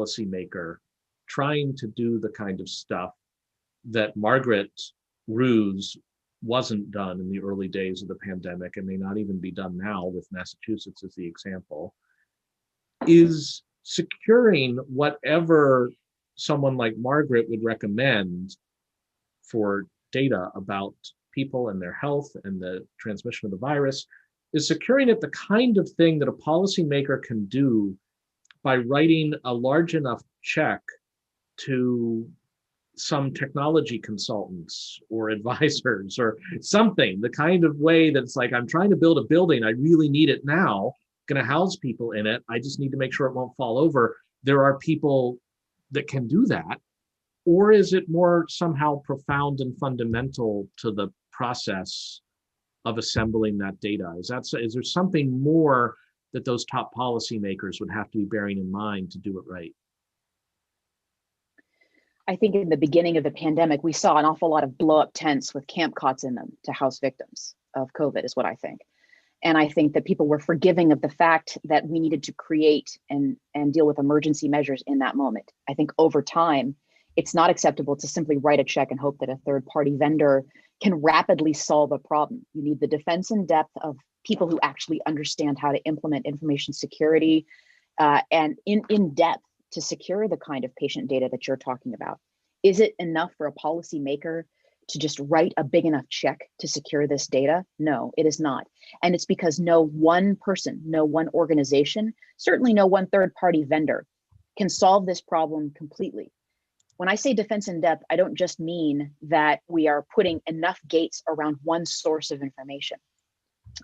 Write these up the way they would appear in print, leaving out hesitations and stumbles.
policymaker trying to do the kind of stuff that Margaret Ruse wasn't done in the early days of the pandemic and may not even be done now, with Massachusetts as the example, is securing whatever someone like Margaret would recommend for data about people and their health and the transmission of the virus, is securing it the kind of thing that a policymaker can do by writing a large enough check to some technology consultants or advisors or something, the kind of way that's like, I'm trying to build a building, I really need it now, going to house people in it, I just need to make sure it won't fall over. There are people that can do that. Or is it more somehow profound and fundamental to the process of assembling that data? Is there something more that those top policymakers would have to be bearing in mind to do it right? I think in the beginning of the pandemic, we saw an awful lot of blow up tents with camp cots in them to house victims of COVID, is what I think. And I think that people were forgiving of the fact that we needed to create and deal with emergency measures in that moment. I think over time, it's not acceptable to simply write a check and hope that a third-party vendor can rapidly solve a problem. You need the defense in depth of people who actually understand how to implement information security and in depth to secure the kind of patient data that you're talking about. Is it enough for a policymaker to just write a big enough check to secure this data? No, it is not. And it's because no one person, no one organization, certainly no one third-party vendor can solve this problem completely. When I say defense in depth, I don't just mean that we are putting enough gates around one source of information.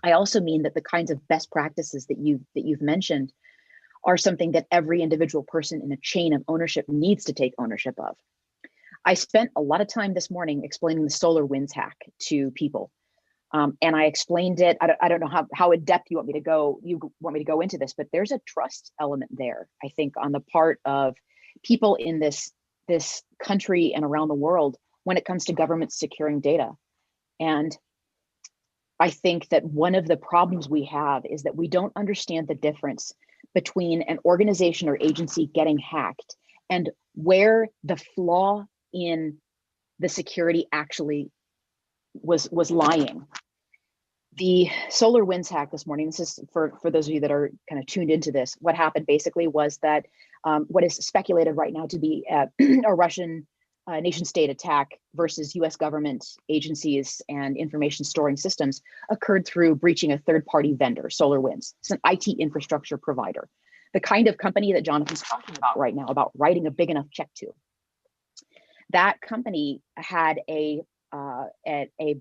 I also mean that the kinds of best practices that you've mentioned are something that every individual person in a chain of ownership needs to take ownership of. I spent a lot of time this morning explaining the SolarWinds hack to people. And I explained it. I don't know how in depth you want me to go into this, but there's a trust element there, I think, on the part of people in this country and around the world when it comes to governments securing data. And I think that one of the problems we have is that we don't understand the difference between an organization or agency getting hacked and where the flaw in the security actually was lying. The SolarWinds hack this morning, this is for those of you that are kind of tuned into this, what happened basically was that what is speculated right now to be a Russian nation state attack versus US government agencies and information storing systems occurred through breaching a third-party vendor, SolarWinds. It's an IT infrastructure provider, the kind of company that Jonathan's talking about right now, about writing a big enough check to. That company had a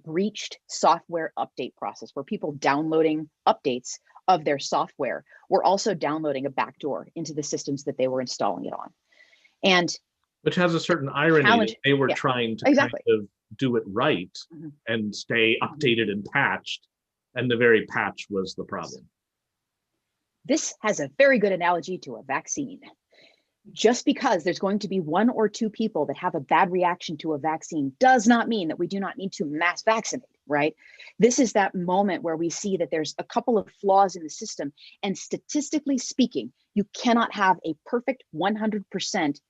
breached software update process where people downloading updates of their software were also downloading a backdoor into the systems that they were installing it on. And which has a certain irony that they were trying to kind of do it right and stay updated and patched, and the very patch was the problem. This has a very good analogy to a vaccine. Just because there's going to be one or two people that have a bad reaction to a vaccine does not mean that we do not need to mass vaccinate, right? This is that moment where we see that there's a couple of flaws in the system, and statistically speaking, you cannot have a perfect 100%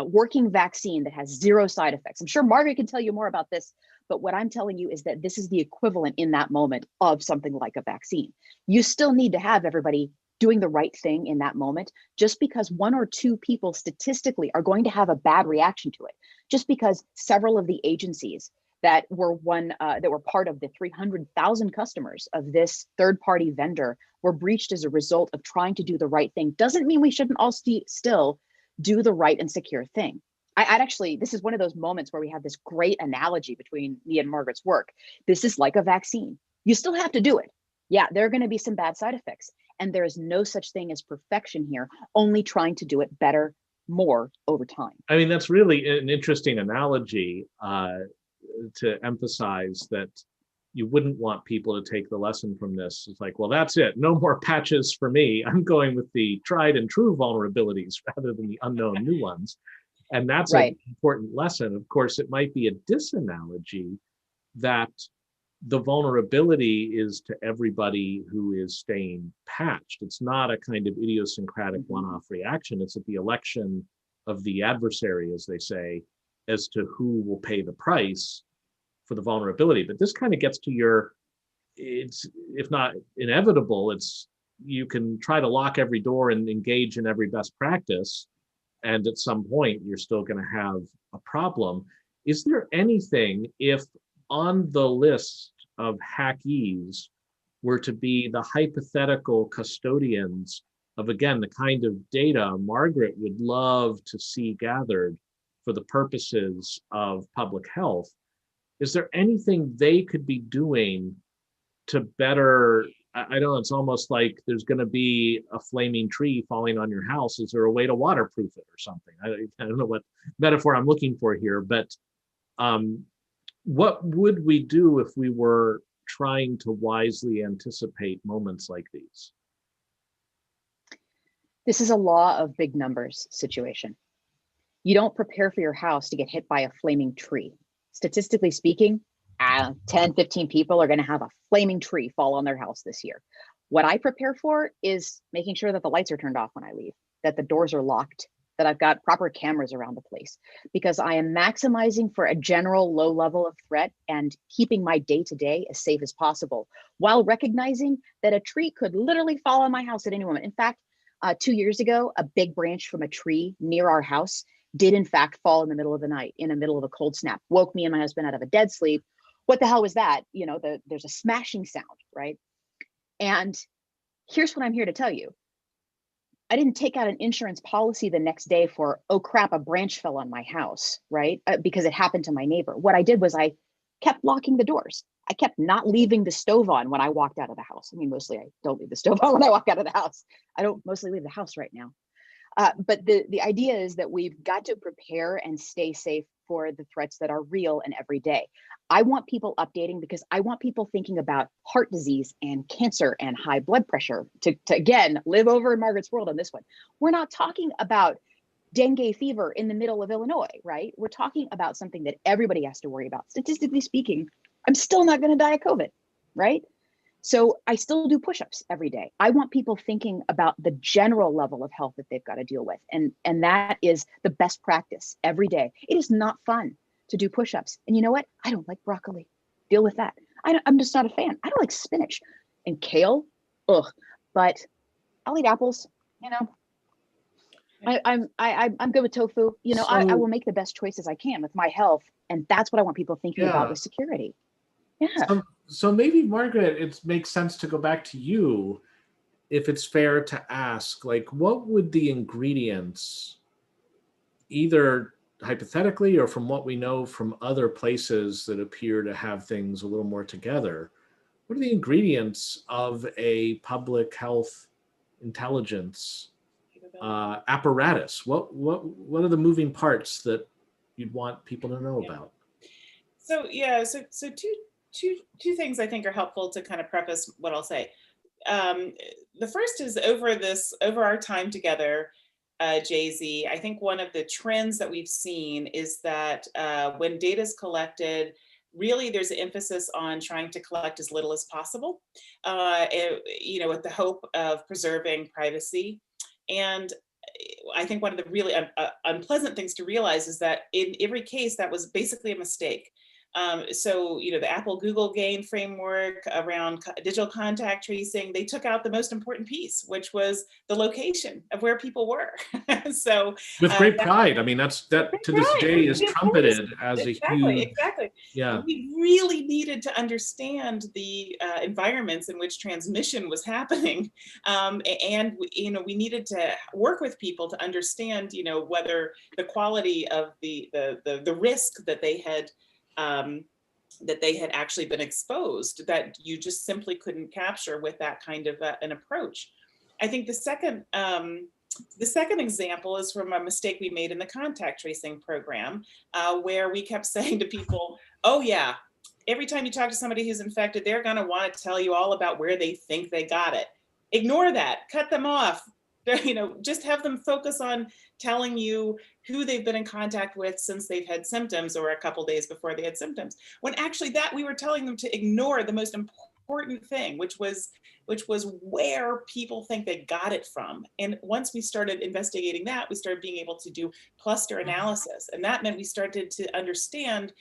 working vaccine that has zero side effects. I'm sure Margaret can tell you more about this, but what I'm telling you is that this is the equivalent in that moment of something like a vaccine. You still need to have everybody doing the right thing in that moment. Just because one or two people statistically are going to have a bad reaction to it, just because several of the agencies that were part of the 300,000 customers of this third-party vendor were breached as a result of trying to do the right thing, doesn't mean we shouldn't all still do the right and secure thing. I'd actually, this is one of those moments where we have this great analogy between me and Margaret's work. This is like a vaccine. You still have to do it. Yeah, there are going to be some bad side effects. And there is no such thing as perfection here, only trying to do it better, more over time. I mean, that's really an interesting analogy to emphasize that you wouldn't want people to take the lesson from this. It's like, well, that's it. No more patches for me. I'm going with the tried and true vulnerabilities rather than the unknown new ones. And that's an important lesson. Of course, it might be a disanalogy that the vulnerability is to everybody who is staying patched. It's not a kind of idiosyncratic one-off reaction. It's at the election of the adversary, as they say, as to who will pay the price for the vulnerability. But this kind of gets to your, it's, if not inevitable, it's, you can try to lock every door and engage in every best practice, and at some point you're still going to have a problem. Is there anything, if on the list of hackees were to be the hypothetical custodians of, again, the kind of data Margaret would love to see gathered for the purposes of public health, is there anything they could be doing to better, I don't know, it's almost like there's going to be a flaming tree falling on your house. Is there a way to waterproof it or something? I don't know what metaphor I'm looking for here, but what would we do if we were trying to wisely anticipate moments like these? This is a law of big numbers situation. You don't prepare for your house to get hit by a flaming tree. Statistically speaking, 10, 15 people are going to have a flaming tree fall on their house this year. What I prepare for is making sure that the lights are turned off when I leave, that the doors are locked, that I've got proper cameras around the place, because I am maximizing for a general low level of threat and keeping my day-to-day as safe as possible, while recognizing that a tree could literally fall on my house at any moment. In fact, 2 years ago, a big branch from a tree near our house did in fact fall in the middle of the night, in the middle of a cold snap, woke me and my husband out of a dead sleep. What the hell was that? You know, there's a smashing sound, right? And here's what I'm here to tell you. I didn't take out an insurance policy the next day for, oh crap, a branch fell on my house, right? Because it happened to my neighbor. What I did was I kept locking the doors. I kept not leaving the stove on when I walked out of the house. I mean, mostly I don't leave the stove on when I walk out of the house. I don't mostly leave the house right now. But the idea is that we've got to prepare and stay safe for the threats that are real and everyday. I want people updating because I want people thinking about heart disease and cancer and high blood pressure to again, live over in Margaret's world on this one. We're not talking about dengue fever in the middle of Illinois, right? We're talking about something that everybody has to worry about. Statistically speaking, I'm still not going to die of COVID, right? So I still do push-ups every day. I want people thinking about the general level of health that they've got to deal with. And that is the best practice every day. It is not fun to do push-ups. And you know what? I don't like broccoli. Deal with that. I'm just not a fan. I don't like spinach and kale. Ugh. But I'll eat apples, you know. I'm good with tofu. You know, I will make the best choices I can with my health. And that's what I want people thinking about with security. Yeah. So maybe, Margaret, it makes sense to go back to you, if it's fair to ask, like, what would the ingredients, either hypothetically or from what we know from other places that appear to have things a little more together, what are the ingredients of a public health intelligence apparatus? What are the moving parts that you'd want people to know about? So two things I think are helpful to kind of preface what I'll say. The first is over our time together, Jay-Z, I think one of the trends that we've seen is that when data is collected, really there's an emphasis on trying to collect as little as possible, with the hope of preserving privacy. And I think one of the really unpleasant things to realize is that in every case, that was basically a mistake. So, the Apple Google GAIN framework around digital contact tracing, they took out the most important piece, which was the location of where people were. So with great pride. I mean, that to this day is trumpeted as a huge. Exactly. Yeah. We really needed to understand the environments in which transmission was happening. And we needed to work with people to understand, whether the quality of the risk that they had actually been exposed, that you just simply couldn't capture with that kind of an approach. I think the second example is from a mistake we made in the contact tracing program, where we kept saying to people, oh yeah, every time you talk to somebody who's infected, they're going to want to tell you all about where they think they got it. Ignore that, cut them off. just have them focus on telling you who they've been in contact with since they've had symptoms or a couple days before they had symptoms. When actually that we were telling them to ignore the most important thing, which was where people think they got it from. And once we started investigating that, we started being able to do cluster analysis. And that meant we started to understand,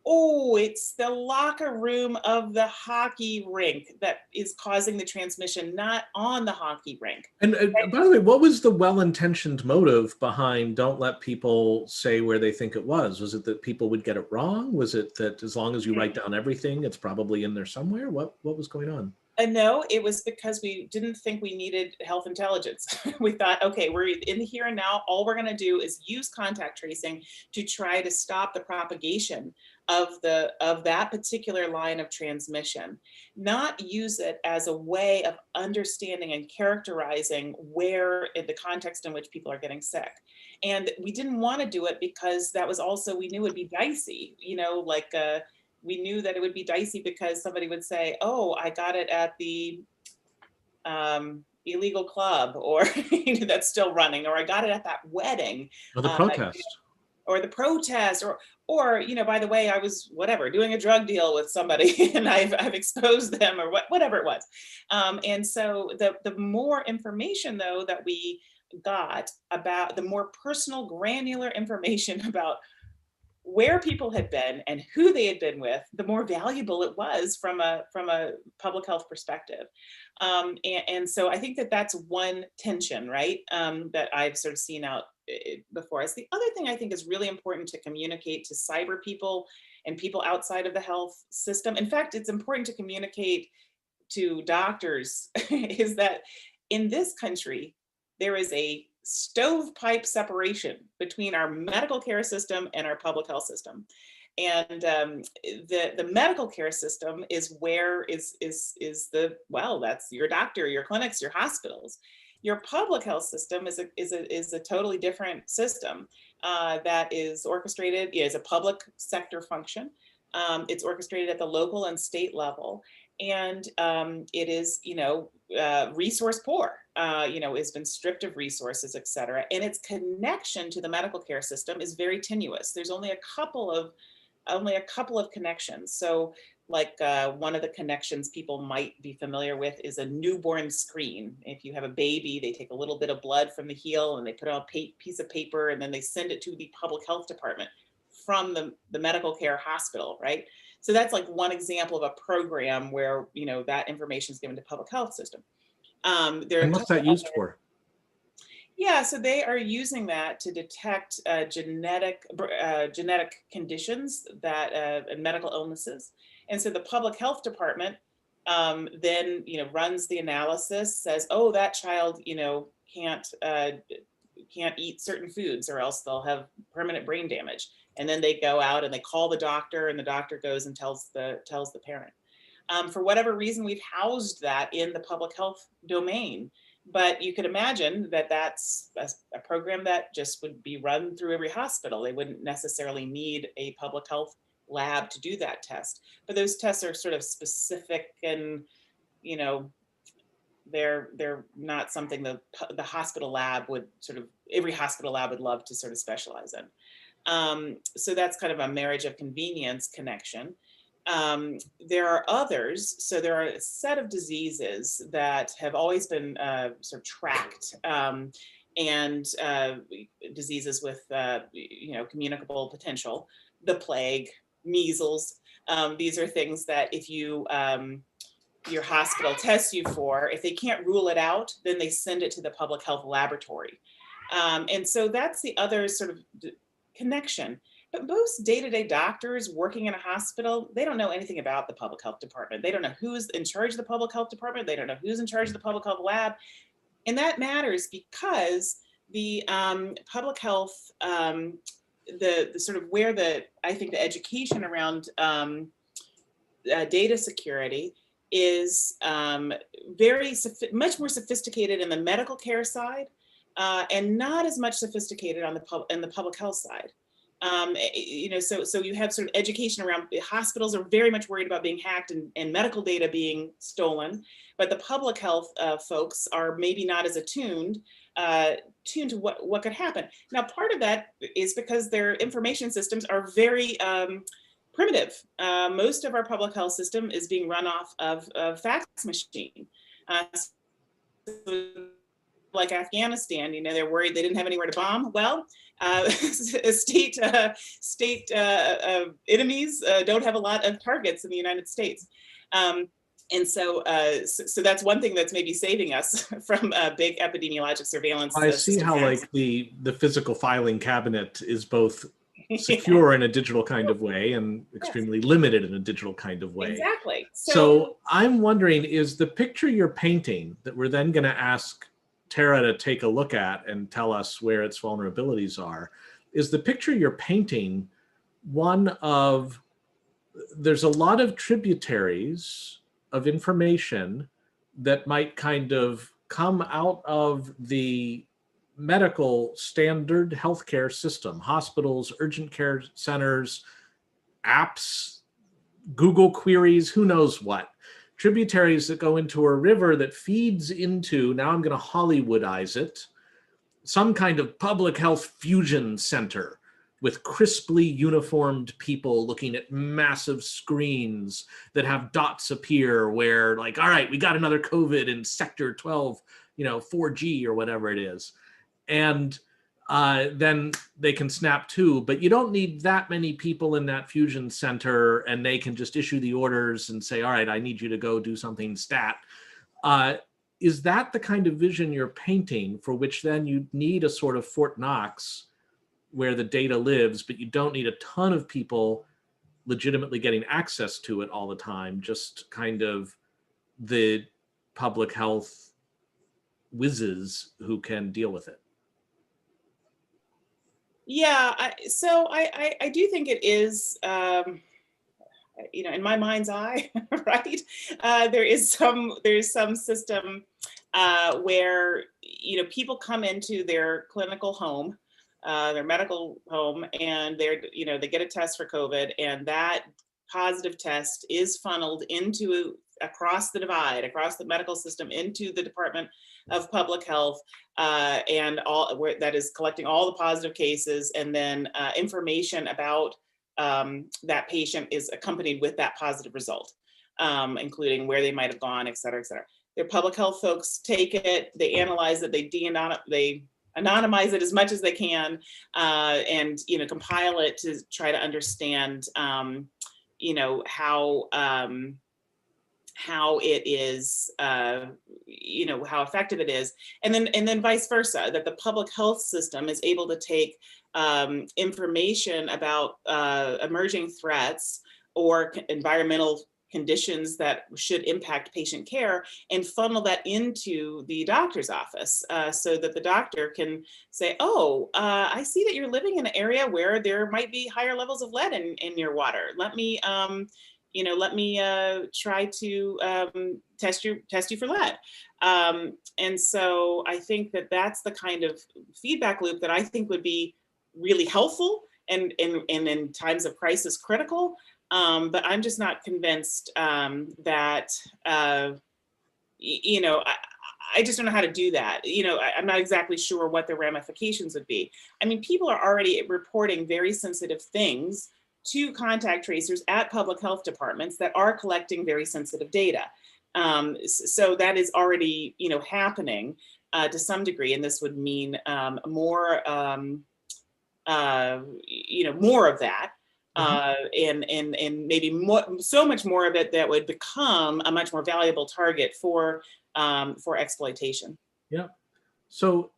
oh, it's the locker room of the hockey rink that is causing the transmission, not on the hockey rink. And by the way, what was the well-intentioned motive behind don't let people say where they think it was? Was it that people would get it wrong? Was it that as long as you write down everything, it's probably in there somewhere? What was going on? No, it was because we didn't think we needed health intelligence. We thought, okay, we're in the here and now. All we're going to do is use contact tracing to try to stop the propagation of that particular line of transmission, not use it as a way of understanding and characterizing where in the context in which people are getting sick. And we didn't want to do it because that was also, we knew it'd be dicey, we knew that it would be dicey because somebody would say, oh, I got it at the illegal club, or that's still running, or I got it at that wedding. Or the protest. Or the protest, or by the way, I was doing a drug deal with somebody and I've exposed them, or whatever it was. And so the more information though that we got about, the more personal, granular information about where people had been and who they had been with, the more valuable it was from a public health perspective. And so I think that that's one tension, right, that I've sort of seen out before us. The other thing I think is really important to communicate to cyber people and people outside of the health system. In fact, it's important to communicate to doctors is that in this country, there is a stovepipe separation between our medical care system and our public health system. And the medical care system is where is that's your doctor, your clinics, your hospitals. Your public health system is a totally different system that is orchestrated, is a public sector function. It's orchestrated at the local and state level. And it is, resource poor, has been stripped of resources, et cetera. And its connection to the medical care system is very tenuous. There's only a couple of connections. So like one of the connections people might be familiar with is a newborn screen. If you have a baby, they take a little bit of blood from the heel and they put it on a piece of paper and then they send it to the public health department from the medical care hospital, right? So that's like one example of a program where, that information is given to public health system. And what's that used for? Yeah, so they are using that to detect genetic conditions and medical illnesses. And so the public health department then, runs the analysis, says, oh, that child, can't eat certain foods or else they'll have permanent brain damage. And then they go out and they call the doctor and the doctor goes and tells the parent. For whatever reason, we've housed that in the public health domain. But you could imagine that that's a program that just would be run through every hospital. They wouldn't necessarily need a public health lab to do that test. But those tests are sort of specific and, they're not something the hospital lab would every hospital lab would love to sort of specialize in. So that's kind of a marriage of convenience connection. There are others. So there are a set of diseases that have always been sort of tracked and diseases with, communicable potential, the plague, measles. These are things that if your hospital tests you for, if they can't rule it out, then they send it to the public health laboratory. And so that's the other sort of connection. But most day-to-day doctors working in a hospital, they don't know anything about the public health department. They don't know who's in charge of the public health department. They don't know who's in charge of the public health lab. And that matters because the public health, the sort of where I think the education around data security is much more sophisticated in the medical care side and not as much sophisticated on the public health side. So you have sort of education around hospitals are very much worried about being hacked and medical data being stolen, but the public health folks are maybe not as attuned tuned to what could happen. Now, part of that is because their information systems are very primitive. Most of our public health system is being run off of a fax machine. So like Afghanistan, they're worried they didn't have anywhere to bomb. Well, state enemies don't have a lot of targets in the United States. And so that's one thing that's maybe saving us from big epidemiologic surveillance. I see how like the physical filing cabinet is both secure in a digital kind of way and extremely limited in a digital kind of way. Exactly. So I'm wondering, is the picture you're painting that we're then going to ask Tarah to take a look at and tell us where its vulnerabilities are, is the picture you're painting one of, there's a lot of tributaries of information that might kind of come out of the medical standard healthcare system, hospitals, urgent care centers, apps, Google queries, who knows what. Tributaries that go into a river that feeds into, now I'm going to Hollywoodize it, some kind of public health fusion center with crisply uniformed people looking at massive screens that have dots appear where like, all right, we got another COVID in sector 12, 4G or whatever it is. And then they can snap to, but you don't need that many people in that fusion center and they can just issue the orders and say, all right, I need you to go do something stat. Is that the kind of vision you're painting for which then you need a sort of Fort Knox where the data lives, but you don't need a ton of people legitimately getting access to it all the time, just kind of the public health whizzes who can deal with it? Yeah, I do think it is, in my mind's eye, right? There's some system where people come into their clinical home, their medical home, and they get a test for COVID, and that positive test is funneled across the divide, across the medical system, into the Department of Public Health, and that is collecting all the positive cases, and then information about that patient is accompanied with that positive result, including where they might have gone, et cetera, et cetera. Their public health folks take it, they analyze it, they anonymize it as much as they can, and compile it to try to understand how it is, how effective it is, and then vice versa, that the public health system is able to take information about emerging threats or environmental conditions that should impact patient care and funnel that into the doctor's office, so that the doctor can say, oh, I see that you're living in an area where there might be higher levels of lead in your water. Let me try to test you for lead. And so I think that that's the kind of feedback loop that I think would be really helpful and in times of crisis critical. But I'm just not convinced that, I just don't know how to do that. I'm not exactly sure what the ramifications would be. I mean, people are already reporting very sensitive things to contact tracers at public health departments that are collecting very sensitive data. So that is already, happening to some degree, and this would mean more of that. And maybe so much more of it that would become a much more valuable target for exploitation. Yeah. So,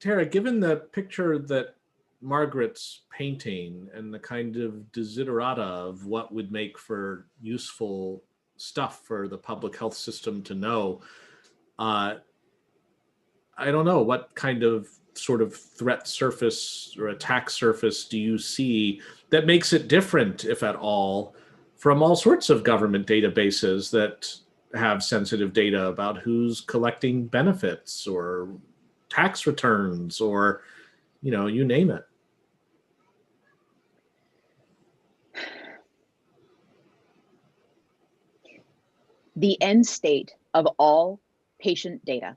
Tarah, given the picture that Margaret's painting and the kind of desiderata of what would make for useful stuff for the public health system to know, I don't know, what kind of sort of threat surface or attack surface do you see that makes it different, if at all, from all sorts of government databases that have sensitive data about who's collecting benefits or tax returns or, you name it? The end state of all patient data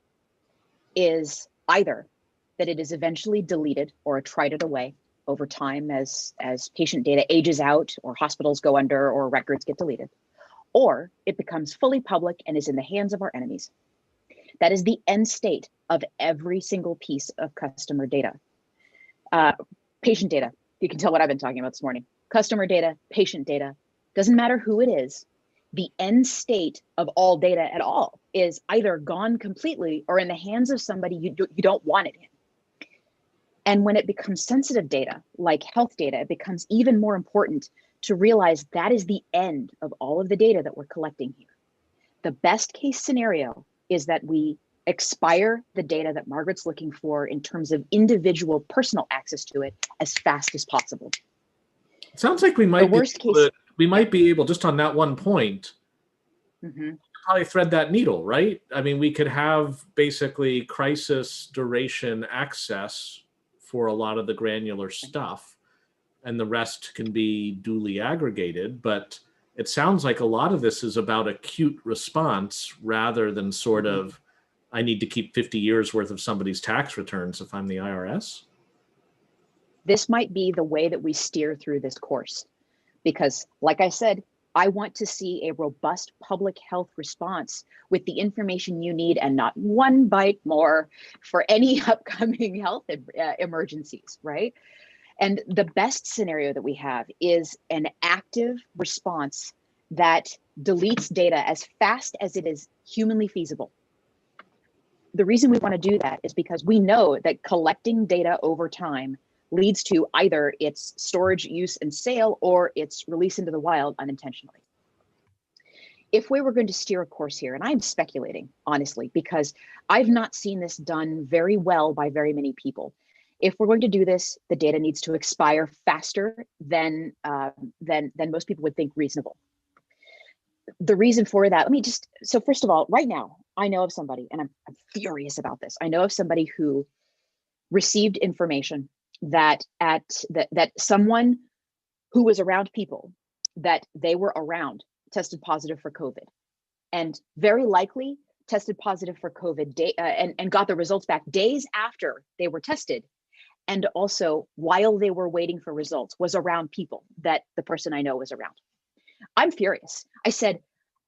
is either that it is eventually deleted or attrited away over time as patient data ages out or hospitals go under or records get deleted, or it becomes fully public and is in the hands of our enemies. That is the end state of every single piece of customer data. Patient data, you can tell what I've been talking about this morning. Customer data, patient data, doesn't matter who it is. The end state of all data at all is either gone completely or in the hands of somebody you don't want it in. And when it becomes sensitive data, like health data, it becomes even more important to realize that is the end of all of the data that we're collecting here. The best case scenario is that we expire the data that Margaret's looking for in terms of individual personal access to it as fast as possible. It sounds like we might be able, just on that one point, probably thread that needle, right? I mean, we could have basically crisis duration access for a lot of the granular stuff, and the rest can be duly aggregated. But it sounds like a lot of this is about acute response rather than sort of, I need to keep 50 years worth of somebody's tax returns if I'm the IRS. This might be the way that we steer through this course, because like I said, I want to see a robust public health response with the information you need and not one bite more for any upcoming health emergencies, right? And the best scenario that we have is an active response that deletes data as fast as it is humanly feasible. The reason we want to do that is because we know that collecting data over time leads to either its storage, use, and sale, or its release into the wild unintentionally. If we were going to steer a course here, and I'm speculating, honestly, because I've not seen this done very well by very many people. If we're going to do this, the data needs to expire faster than most people would think reasonable. The reason for that, so first of all, right now, I know of somebody, and I'm furious about this. I know of somebody who received information that someone who was around people that they were around tested positive for COVID, and very likely tested positive for COVID and got the results back days after they were tested. And also while they were waiting for results was around people that the person I know was around. I'm furious. I said,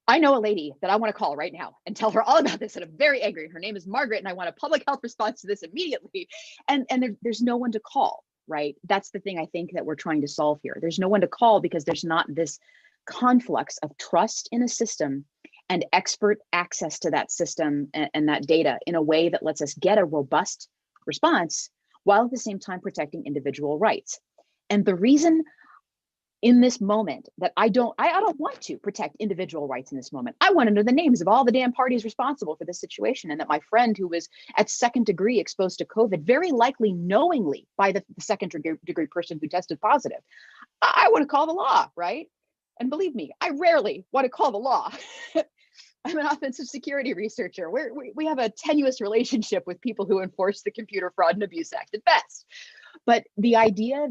I know a lady that I want to call right now and tell her all about this, and I'm very angry. Her name is Margaret, and I want a public health response to this immediately. And there's no one to call, right? That's the thing I think that we're trying to solve here. There's no one to call because there's not this conflux of trust in a system and expert access to that system and that data in a way that lets us get a robust response while at the same time protecting individual rights. And the reason in this moment that I don't want to protect individual rights in this moment. I want to know the names of all the damn parties responsible for this situation, and that my friend who was at second degree exposed to COVID, very likely knowingly by the second degree person who tested positive. I want to call the law, right? And believe me, I rarely want to call the law. I'm an offensive security researcher. We have a tenuous relationship with people who enforce the Computer Fraud and Abuse Act at best. But the idea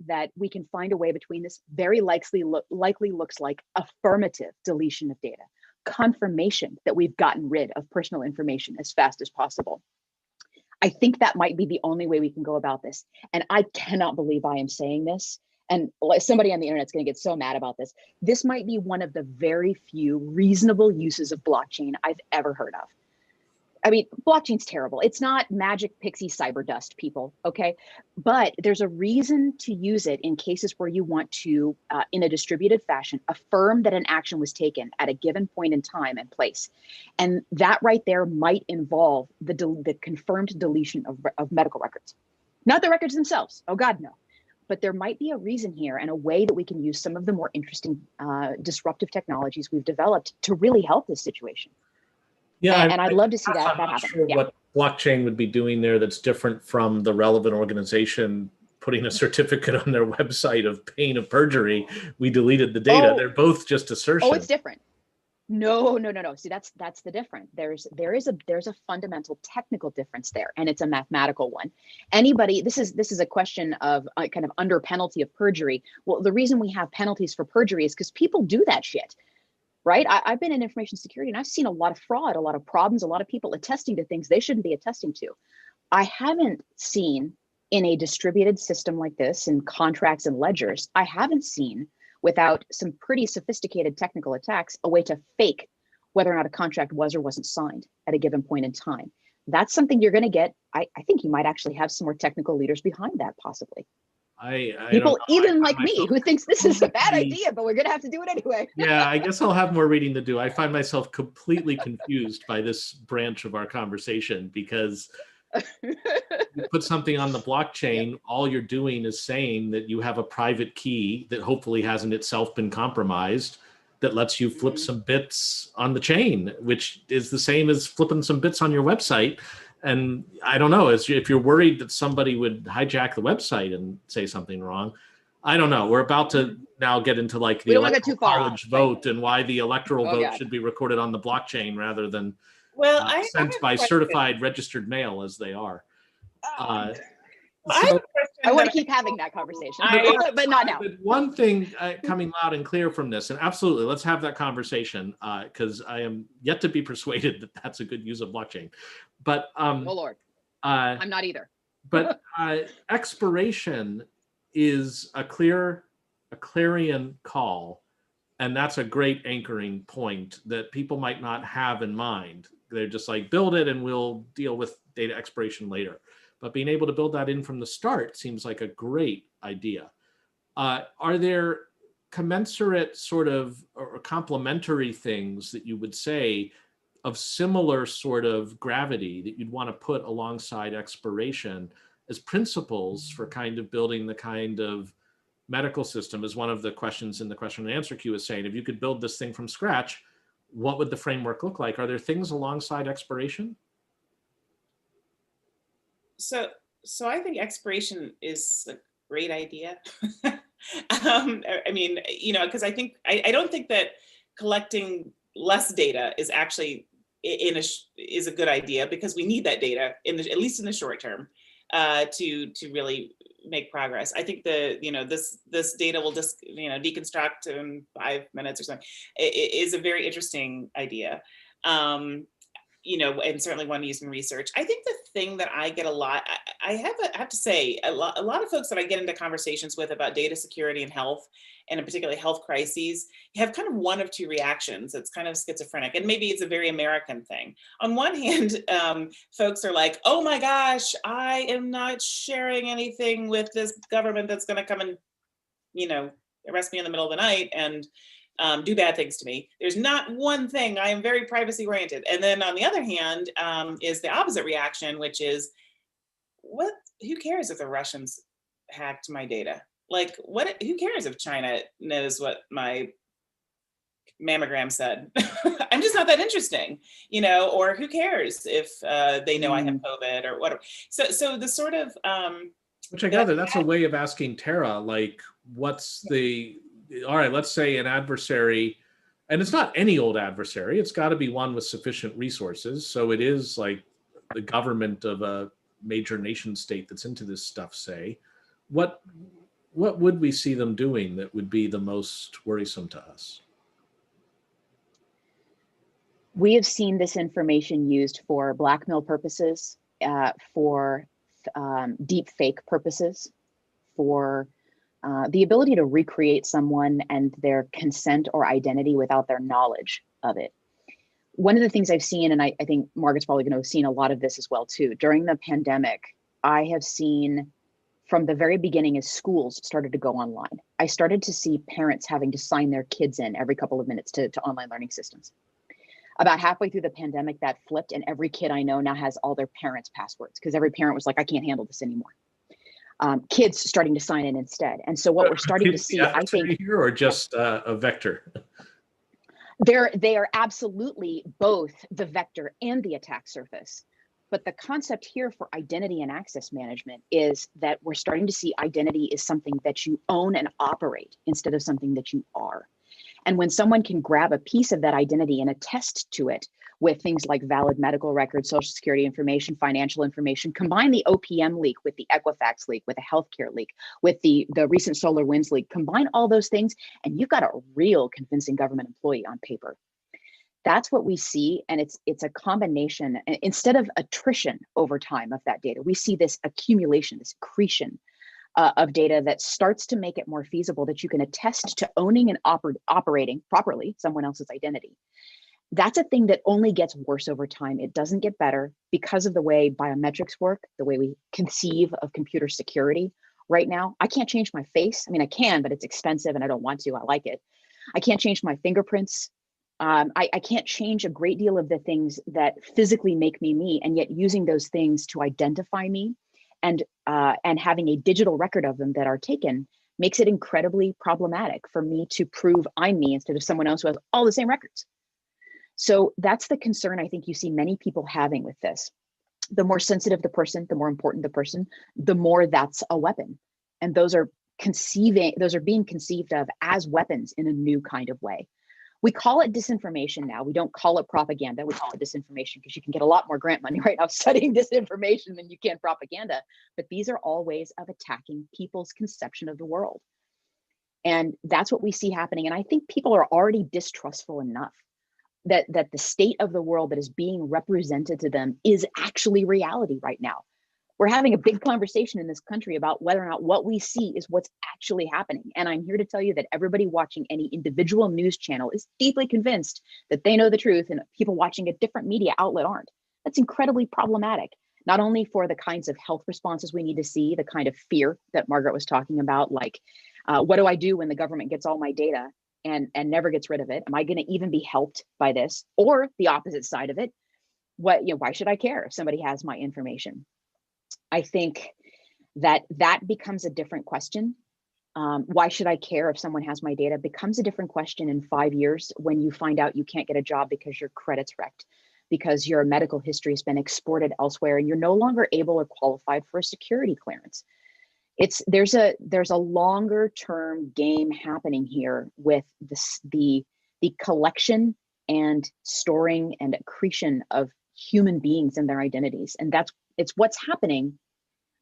that we can find a way between this very likely looks like affirmative deletion of data, confirmation that we've gotten rid of personal information as fast as possible. I think that might be the only way we can go about this. And I cannot believe I am saying this. And somebody on the internet's going to get so mad about this. This might be one of the very few reasonable uses of blockchain I've ever heard of. I mean, blockchain's terrible. It's not magic pixie cyber dust, people, okay? But there's a reason to use it in cases where you want to, in a distributed fashion, affirm that an action was taken at a given point in time and place. And that right there might involve the confirmed deletion of medical records. Not the records themselves, oh God, no. But there might be a reason here and a way that we can use some of the more interesting disruptive technologies we've developed to really help this situation. Yeah, and I'd love to see that happen. I'm not sure what blockchain would be doing there that's different from the relevant organization putting a certificate on their website of pain of perjury. We deleted the data. They're both just assertions. Oh, it's different. No. See, that's the difference. There is a fundamental technical difference there, and it's a mathematical one. This is a question of kind of under penalty of perjury. Well, the reason we have penalties for perjury is because people do that shit. Right? I've been in information security and I've seen a lot of fraud, a lot of problems, a lot of people attesting to things they shouldn't be attesting to. I haven't seen in a distributed system like this, in contracts and ledgers, I haven't seen, without some pretty sophisticated technical attacks, a way to fake whether or not a contract was or wasn't signed at a given point in time. That's something you're going to get. I think you might actually have some more technical leaders behind that, possibly. I People don't know. even like me who thinks this is a bad idea, but we're going to have to do it anyway. Yeah, I guess I'll have more reading to do. I find myself completely confused by this branch of our conversation, because you put something on the blockchain, all you're doing is saying that you have a private key that hopefully hasn't itself been compromised, that lets you flip some bits on the chain, which is the same as flipping some bits on your website. And I don't know, if you're worried that somebody would hijack the website and say something wrong, I don't know. We're about to now get into like the electoral college vote and why the electoral vote should be recorded on the blockchain rather than sent by certified registered mail as they are. I want to keep having that conversation, but not now. But one thing coming loud and clear from this, and absolutely, let's have that conversation, because I am yet to be persuaded that that's a good use of blockchain. But oh Lord, I'm not either. But expiration is a clarion call, and that's a great anchoring point that people might not have in mind. They're just like, build it and we'll deal with data expiration later. But being able to build that in from the start seems like a great idea. Are there commensurate sort of or complementary things that you would say of similar sort of gravity that you'd want to put alongside expiration as principles for kind of building the kind of medical system? As one of the questions in the question and answer queue is saying, if you could build this thing from scratch, what would the framework look like? Are there things alongside expiration? So I think expiration is a great idea. I mean, because I don't think that collecting less data is actually is a good idea, because we need that data at least in the short term to really make progress. I think this data will just deconstruct in 5 minutes or something. It is a very interesting idea. And certainly one used in research. I think the thing that I get a lot, I have to say, a lot of folks that I get into conversations with about data security and health, and in particular health crises, have kind of one of two reactions. It's kind of schizophrenic, and maybe it's a very American thing. On one hand, folks are like, oh my gosh, I am not sharing anything with this government that's going to come and, arrest me in the middle of the night and do bad things to me. There's not one thing. I am very privacy oriented. And then on the other hand, is the opposite reaction, which is, who cares if the Russians hacked my data? Like, who cares if China knows what my mammogram said? I'm just not that interesting, or who cares if they know I have COVID or whatever. So the sort of, which I gather that's a way of asking Tarah, like, all right, let's say an adversary, and it's not any old adversary, it's got to be one with sufficient resources. So it is like the government of a major nation state that's into this stuff, say. What would we see them doing that would be the most worrisome to us? We have seen this information used for blackmail purposes, for deep fake purposes, for the ability to recreate someone and their consent or identity without their knowledge of it. One of the things I've seen, and I think Margaret's probably going to have seen a lot of this as well too, during the pandemic, I have seen from the very beginning as schools started to go online, I started to see parents having to sign their kids in every couple of minutes to online learning systems. About halfway through the pandemic, that flipped, and every kid I know now has all their parents' passwords, because every parent was like, I can't handle this anymore. Kids starting to sign in instead. And so what we're starting to see, I think, here, or just a vector? They are absolutely both the vector and the attack surface. But the concept here for identity and access management is that we're starting to see identity is something that you own and operate instead of something that you are. And when someone can grab a piece of that identity and attest to it with things like valid medical records, social security information, financial information, combine the OPM leak with the Equifax leak, with the healthcare leak, with the recent SolarWinds leak, combine all those things, and you've got a real convincing government employee on paper. That's what we see, and it's a combination. Instead of attrition over time of that data, we see this accumulation, this accretion of data that starts to make it more feasible that you can attest to owning and operating properly someone else's identity. That's a thing that only gets worse over time. It doesn't get better because of the way biometrics work, the way we conceive of computer security right now. I can't change my face. I mean, I can, but it's expensive and I don't want to. I like it. I can't change my fingerprints. I can't change a great deal of the things that physically make me me, and yet using those things to identify me and having a digital record of them that are taken makes it incredibly problematic for me to prove I'm me instead of someone else who has all the same records. So that's the concern I think you see many people having with this. The more sensitive the person, the more important the person, the more that's a weapon. And those are being conceived of as weapons in a new kind of way. We call it disinformation now. We don't call it propaganda. We call it disinformation because you can get a lot more grant money right now studying disinformation than you can propaganda. But these are all ways of attacking people's conception of the world. And that's what we see happening. And I think people are already distrustful enough that the state of the world that is being represented to them is actually reality right now. We're having a big conversation in this country about whether or not what we see is what's actually happening. And I'm here to tell you that everybody watching any individual news channel is deeply convinced that they know the truth, and people watching a different media outlet aren't. That's incredibly problematic, not only for the kinds of health responses we need to see, the kind of fear that Margaret was talking about, like, what do I do when the government gets all my data and never gets rid of it? Am I going to even be helped by this? Or the opposite side of it, why should I care if somebody has my information? I think that becomes a different question. Why should I care if someone has my data becomes a different question in 5 years when you find out you can't get a job because your credit's wrecked, because your medical history has been exported elsewhere and you're no longer able or qualified for a security clearance. There's a longer term game happening here with the collection and storing and accretion of human beings and their identities. And it's what's happening.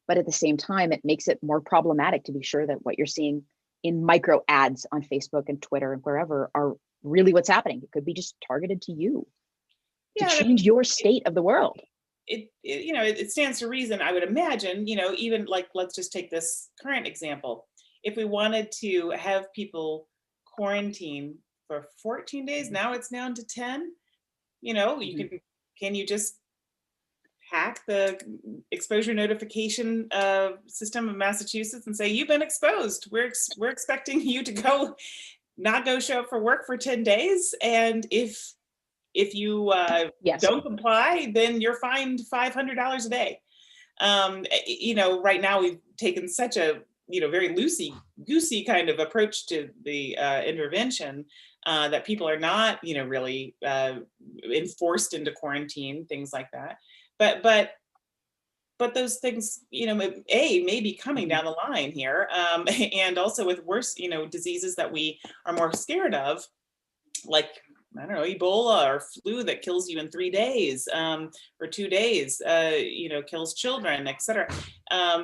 But at the same time, it makes it more problematic to be sure that what you're seeing in micro ads on Facebook and Twitter and wherever are really what's happening. It could be just targeted to you to change your state of the world. It stands to reason, I would imagine, even like, let's just take this current example. If we wanted to have people quarantine for 14 days, now it's down to 10, can you just hack the exposure notification system of Massachusetts and say, you've been exposed. We're expecting you to not go show up for work for 10 days. And if you don't comply, then you're fined $500 a day. Right now we've taken such a, very loosey-goosey kind of approach to the intervention that people are not, really enforced into quarantine, things like that. But those things, may be coming down the line here, and also with worse, diseases that we are more scared of, like, I don't know, Ebola or flu that kills you in 3 days, or 2 days, kills children, et cetera.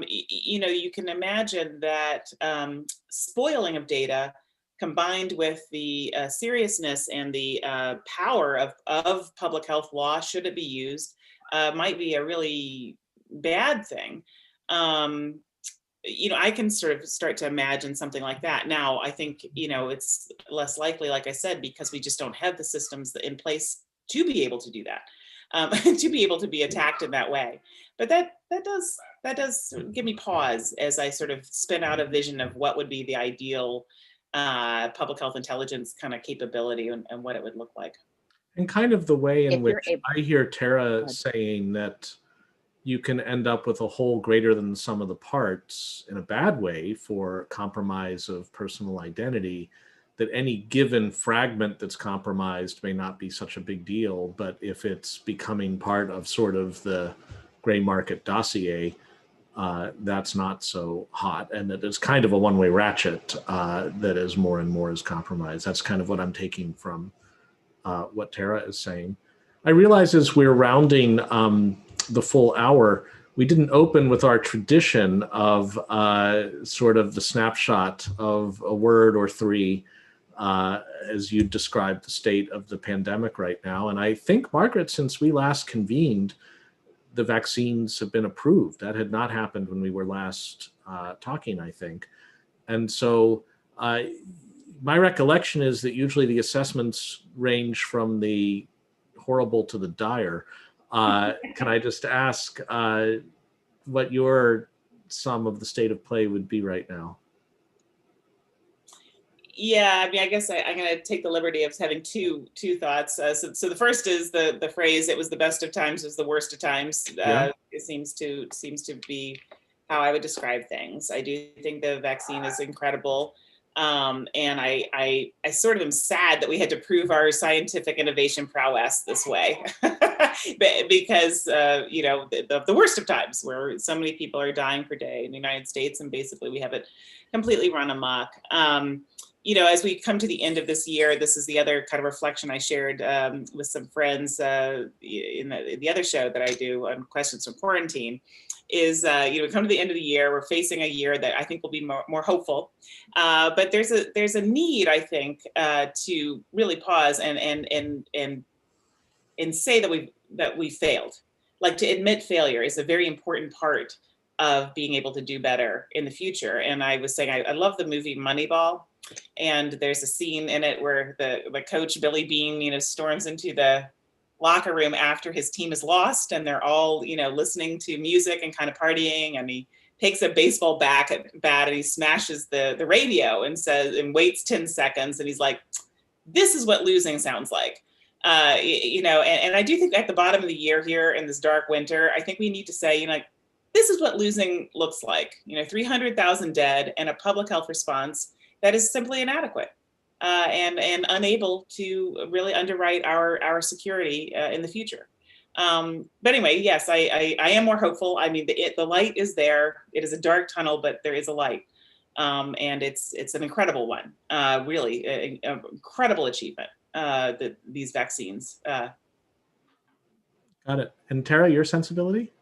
You can imagine that spoiling of data combined with the seriousness and the power of public health law, should it be used, might be a really bad thing. I can sort of start to imagine something like that. Now, I think, it's less likely, like I said, because we just don't have the systems in place to be able to do that, to be able to be attacked in that way. But that does give me pause as I sort of spin out a vision of what would be the ideal public health intelligence kind of capability and what it would look like. And kind of the way in which I hear Tarah saying that you can end up with a whole greater than the sum of the parts in a bad way for compromise of personal identity, that any given fragment that's compromised may not be such a big deal, but if it's becoming part of sort of the gray market dossier, that's not so hot. And that it's kind of a one-way ratchet that is more and more is compromised. That's kind of what I'm taking from what Tarah is saying. I realize as we're rounding the full hour, we didn't open with our tradition of sort of the snapshot of a word or three as you described the state of the pandemic right now. And I think, Margaret, since we last convened, the vaccines have been approved. That had not happened when we were last talking, I think. And so my recollection is that usually the assessments range from the horrible to the dire. Can I just ask what your sum of the state of play would be right now? Yeah, I mean, I guess I'm going to take the liberty of having two thoughts. So the first is the phrase "it was the best of times, was the worst of times." It seems to be how I would describe things. I do think the vaccine is incredible, and I sort of am sad that we had to prove our scientific innovation prowess this way, because the worst of times, where so many people are dying per day in the United States, and basically we have it completely run amok. As we come to the end of this year, this is the other kind of reflection I shared with some friends in the other show that I do on Questions from Quarantine, is, we come to the end of the year, we're facing a year that I think will be more hopeful. But there's a need, I think, to really pause and say that we failed. Like, to admit failure is a very important part of being able to do better in the future. And I was saying, I love the movie Moneyball. And there's a scene in it where the coach, Billy Bean, storms into the locker room after his team is lost, and they're all, listening to music and kind of partying. And he takes a baseball bat and he smashes the radio and waits 10 seconds. And he's like, this is what losing sounds like. And I do think at the bottom of the year here in this dark winter, I think we need to say, this is what losing looks like. 300,000 dead and a public health response that is simply inadequate and unable to really underwrite our security in the future. But anyway, yes, I am more hopeful. I mean, the light is there. It is a dark tunnel, but there is a light. And it's an incredible one, really, an incredible achievement, these vaccines. Got it. And Tarah, your sensibility?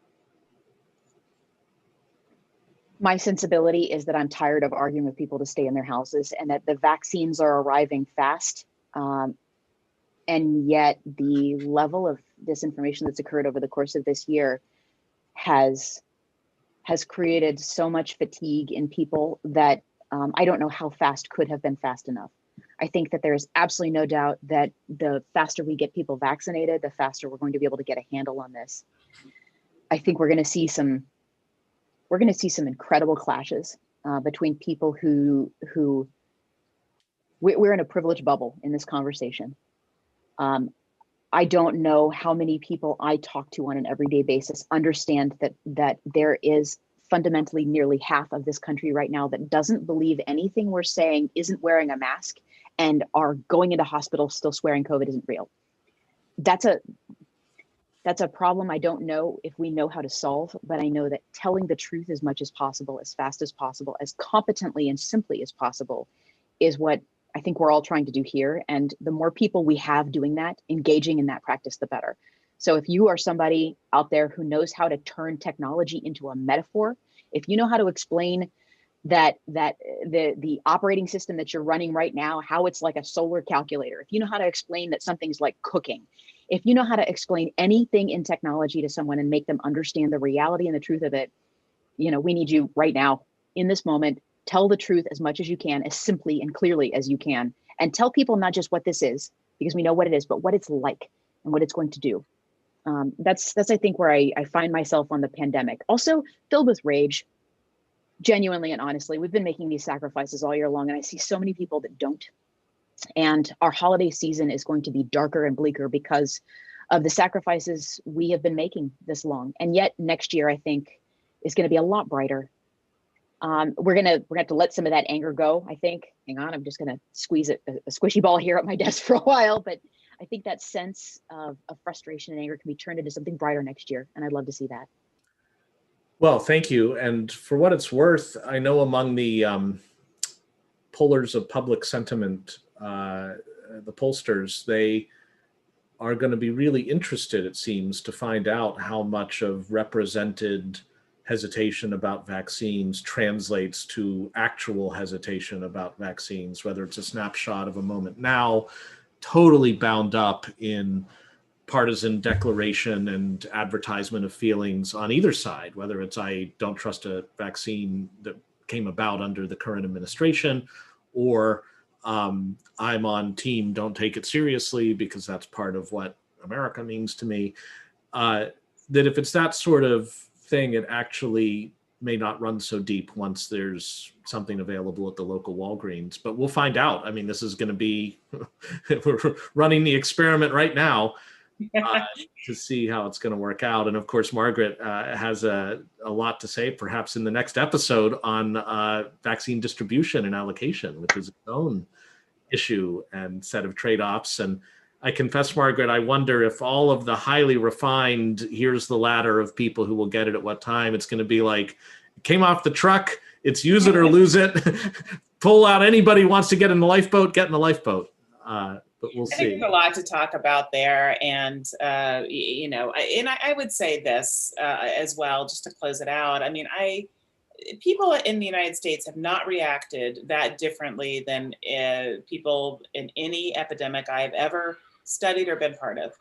My sensibility is that I'm tired of arguing with people to stay in their houses, and that the vaccines are arriving fast. And yet the level of disinformation that's occurred over the course of this year has created so much fatigue in people that I don't know how fast could have been fast enough. I think that there's absolutely no doubt that the faster we get people vaccinated, the faster we're going to be able to get a handle on this. I think we're going to see some incredible clashes between people who we're in a privileged bubble in this conversation. I don't know how many people I talk to on an everyday basis understand that there is fundamentally nearly half of this country right now that doesn't believe anything we're saying, isn't wearing a mask, and are going into hospitals still swearing COVID isn't real. That's a problem I don't know if we know how to solve, but I know that telling the truth as much as possible, as fast as possible, as competently and simply as possible is what I think we're all trying to do here. And the more people we have doing that, engaging in that practice, the better. So if you are somebody out there who knows how to turn technology into a metaphor, if you know how to explain that the operating system that you're running right now, how it's like a solar calculator, if you know how to explain that something's like cooking, if you know how to explain anything in technology to someone and make them understand the reality and the truth of it, we need you right now in this moment. Tell the truth as much as you can, as simply and clearly as you can, and tell people not just what this is, because we know what it is, but what it's like and what it's going to do. That's I think where I find myself on the pandemic. Also filled with rage, genuinely and honestly. We've been making these sacrifices all year long, and I see so many people that don't. And our holiday season is going to be darker and bleaker because of the sacrifices we have been making this long. And yet next year, I think, is going to be a lot brighter. We're gonna have to let some of that anger go, I think. Hang on, I'm just gonna squeeze a squishy ball here at my desk for a while, but I think that sense of frustration and anger can be turned into something brighter next year, and I'd love to see that. Well, thank you. And for what it's worth, I know among the pollers of public sentiment, the pollsters, they are going to be really interested, it seems, to find out how much of represented hesitation about vaccines translates to actual hesitation about vaccines, whether it's a snapshot of a moment now, totally bound up in partisan declaration and advertisement of feelings on either side, whether it's I don't trust a vaccine that came about under the current administration, or I'm on team don't take it seriously because that's part of what America means to me. That if it's that sort of thing, it actually may not run so deep once there's something available at the local Walgreens. But we'll find out. I mean, this is going to be, we're running the experiment right now to see how it's going to work out. And of course, Margaret has a lot to say, perhaps in the next episode, on vaccine distribution and allocation, which is its own issue and set of trade-offs. And I confess, Margaret, I wonder if all of the highly refined, here's the ladder of people who will get it at what time, it's going to be like, it came off the truck, it's use it or lose it. Pull out anybody who wants to get in the lifeboat, get in the lifeboat. But we'll see. I think there's a lot to talk about there. And, you know, and I would say this as well, just to close it out. I mean, people in the United States have not reacted that differently than people in any epidemic I've ever studied or been part of.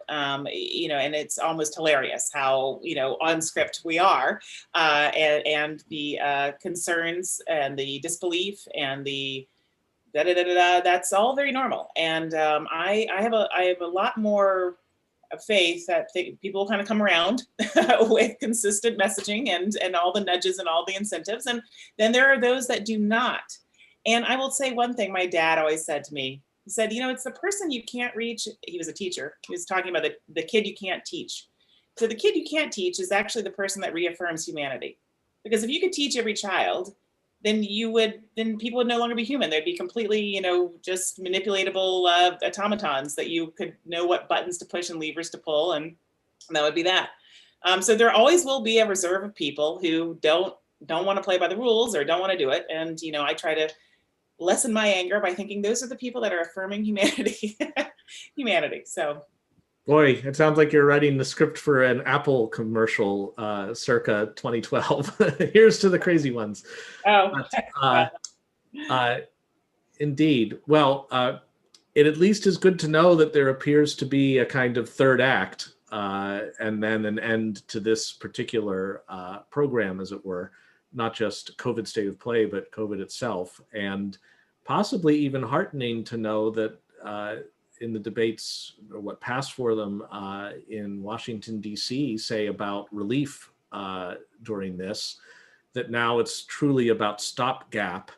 You know, and it's almost hilarious how, you know, on script we are, and the concerns and the disbelief and the that's all very normal. And I have a lot more faith that people kind of come around with consistent messaging and all the nudges and all the incentives. And then there are those that do not. And I will say one thing my dad always said to me. He said, you know, it's the person you can't reach. He was a teacher. He was talking about the kid you can't teach. So the kid you can't teach is actually the person that reaffirms humanity. Because if you could teach every child, then people would no longer be human. They'd be completely, you know, just manipulatable automatons that you could know what buttons to push and levers to pull, and that would be that. So there always will be a reserve of people who don't want to play by the rules or don't want to do it. And, you know, I try to lessen my anger by thinking those are the people that are affirming humanity. So. Boy, it sounds like you're writing the script for an Apple commercial circa 2012. Here's to the crazy ones. Oh. Indeed. Well, it at least is good to know that there appears to be a kind of third act and then an end to this particular program, as it were, not just COVID state of play, but COVID itself. And possibly even heartening to know that in the debates, or what passed for them in Washington, D.C., say about relief during this, that now it's truly about stopgap,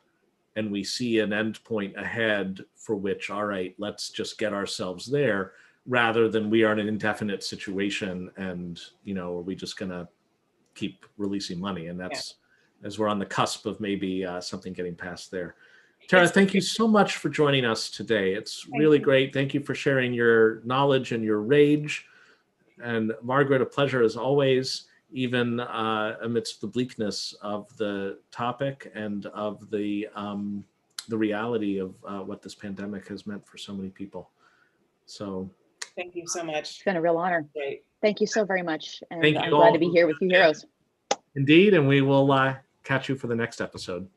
and we see an end point ahead for which, all right, let's just get ourselves there, rather than we are in an indefinite situation and, you know, are we just going to keep releasing money? And that's, as we're on the cusp of maybe something getting passed there. Tarah, thank you so much for joining us today. It's really great. Thank you for sharing your knowledge and your rage. And Margaret, a pleasure as always, even amidst the bleakness of the topic and of the reality of what this pandemic has meant for so many people. So thank you so much. It's been a real honor. Great. Thank you so very much. And thank I'm you glad to be here with you heroes. Indeed, and we will catch you for the next episode.